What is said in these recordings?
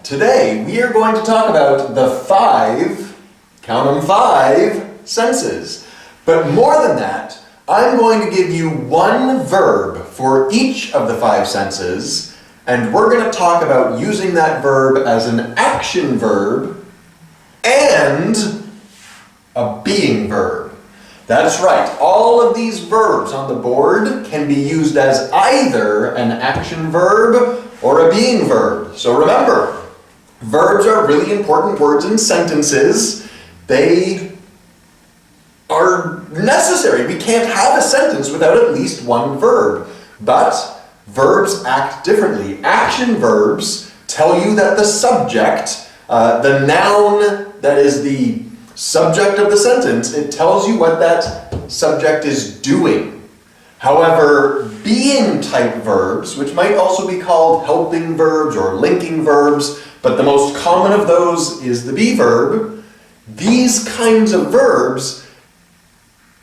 Today we are going to talk about the count them, five senses. But more than that, I'm going to give you one verb for each of the five senses, and we're going to talk about using that verb as an action verb and a being verb. That's right, all of these verbs on the board can be used as either an action verb or a being verb. So remember, verbs are really important words in sentences. They are necessary. We can't have a sentence without at least one verb. But verbs act differently. Action verbs tell you that the subject, the noun that is the subject of the sentence, it tells you what that subject is doing. However, being type verbs, which might also be called helping verbs or linking verbs, but the most common of those is the be verb, these kinds of verbs,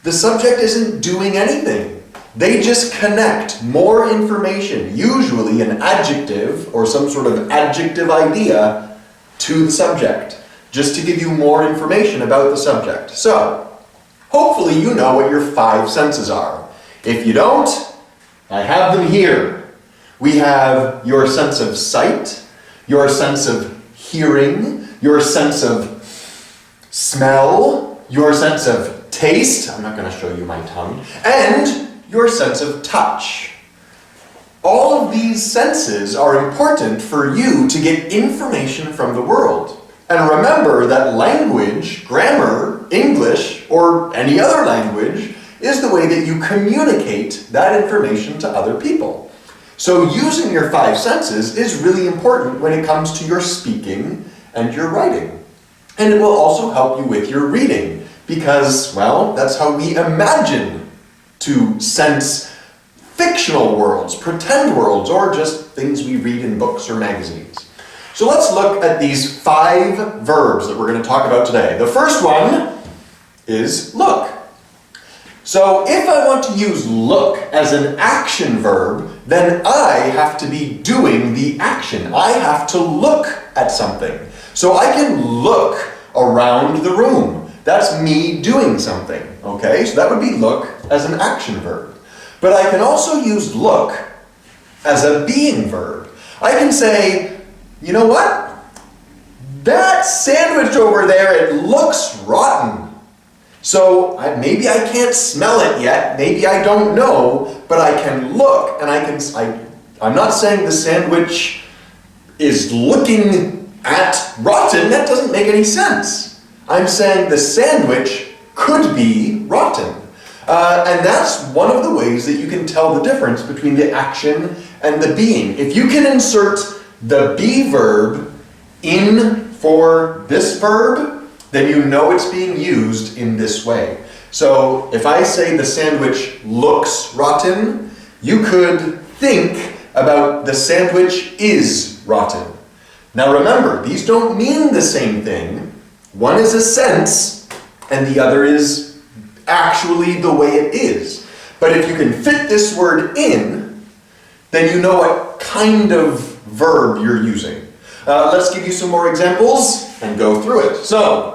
the subject isn't doing anything. They just connect more information, usually an adjective or some sort of adjective idea, to the subject, just to give you more information about the subject. So, hopefully you know what your five senses are. If you don't, I have them here. We have your sense of sight, your sense of hearing, your sense of smell, your sense of taste, I'm not going to show you my tongue, and your sense of touch. All of these senses are important for you to get information from the world. And remember that language, grammar, English, or any other language is the way that you communicate that information to other people. So using your five senses is really important when it comes to your speaking and your writing. And it will also help you with your reading because, well, that's how we imagine to sense fictional worlds, pretend worlds, or just things we read in books or magazines. So let's look at these five verbs that we're going to talk about today. The first one is look. So if I want to use look as an action verb, then I have to be doing the action. I have to look at something. So I can look around the room. That's me doing something, okay? So that would be look as an action verb. But I can also use look as a being verb. I can say, you know what? That sandwich over there, it looks rotten. So maybe I can't smell it yet, maybe I don't know, but I can look and I'm not saying the sandwich is looking at rotten, that doesn't make any sense. I'm saying the sandwich could be rotten. And that's one of the ways that you can tell the difference between the action and the being. If you can insert the be verb in for this verb, then you know it's being used in this way. So if I say the sandwich looks rotten, you could think about the sandwich is rotten. Now remember, these don't mean the same thing. One is a sense, and the other is actually the way it is. But if you can fit this word in, then you know what kind of verb you're using. Let's give you some more examples and go through it. So,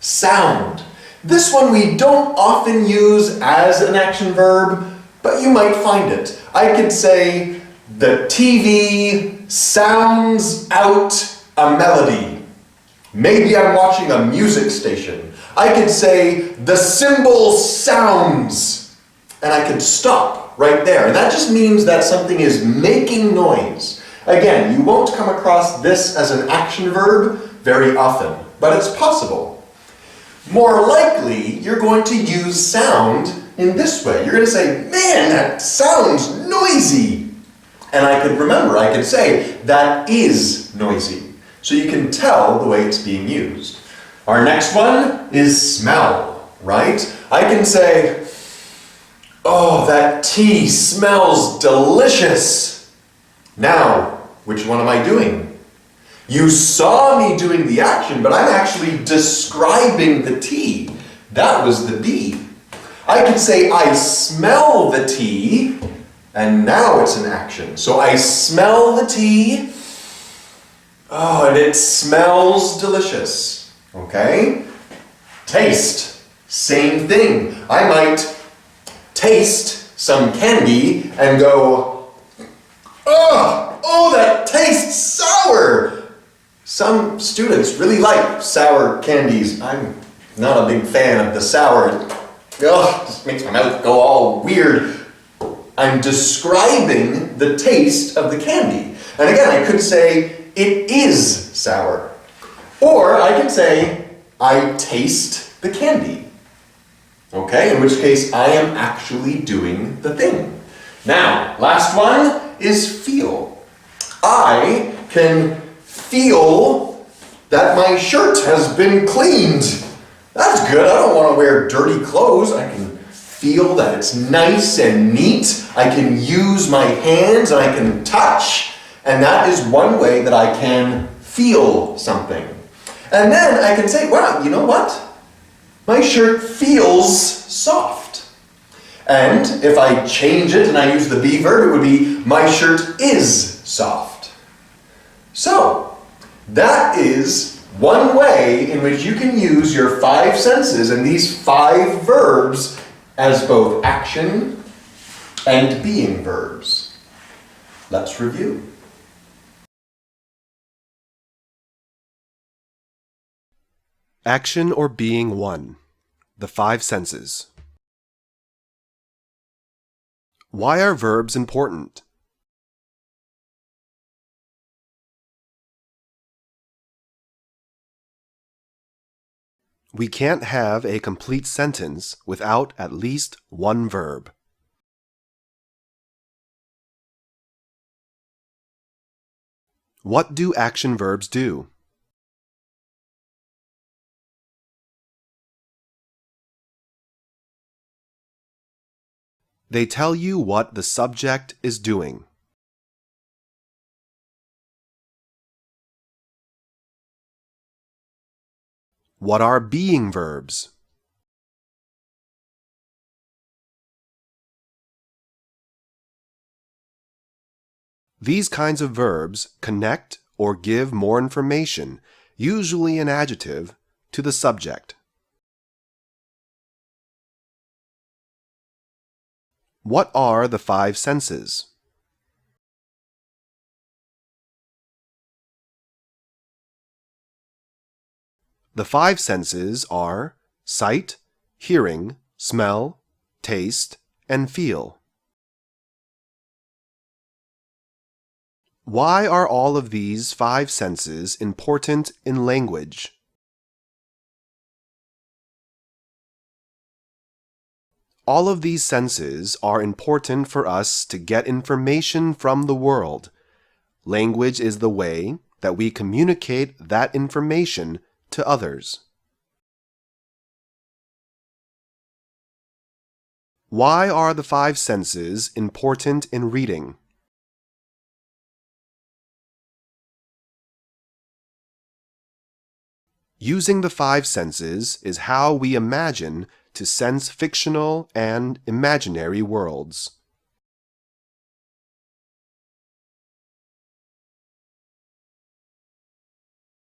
sound. This one we don't often use as an action verb, but you might find it. I could say, the TV sounds out a melody. Maybe I'm watching a music station. I could say, the cymbal sounds, and I could stop right there. And that just means that something is making noise. Again, you won't come across this as an action verb very often, but it's possible. More likely, you're going to use sound in this way. You're going to say, man, that sounds noisy. And I could say, that is noisy. So you can tell the way it's being used. Our next one is smell, right? I can say, oh, that tea smells delicious. Now, which one am I doing? You saw me doing the action, but I'm actually describing the tea. That was the be. I can say, I smell the tea, and now it's an action. So I smell the tea, Oh, and it smells delicious. Okay? Taste. Same thing. I might taste some candy and go, oh, that tastes sour. Some students really like sour candies. I'm not a big fan of the sour. Ugh, just makes my mouth go all weird. I'm describing the taste of the candy. And again, I could say, it is sour. Or I could say, I taste the candy. Okay, in which case I am actually doing the thing. Now, last one is feel. I can feel that my shirt has been cleaned. That's good. I don't want to wear dirty clothes. I can feel that it's nice and neat. I can use my hands and I can touch. And that is one way that I can feel something. And then I can say, wow, you know what? My shirt feels soft. And if I change it and I use the be verb, it would be, my shirt is soft. So, that is one way in which you can use your 5 senses and these 5 verbs as both action and being verbs. Let's review. Action or being 1. The 5 senses. Why are verbs important? We can't have a complete sentence without at least one verb. What do action verbs do? They tell you what the subject is doing. What are being verbs? These kinds of verbs connect or give more information, usually an adjective, to the subject. What are the 5 senses? The 5 senses are sight, hearing, smell, taste, and feel. Why are all of these 5 senses important in language? All of these senses are important for us to get information from the world. Language is the way that we communicate that information to others. Why are the 5 senses important in reading? Using the 5 senses is how we imagine to sense fictional and imaginary worlds.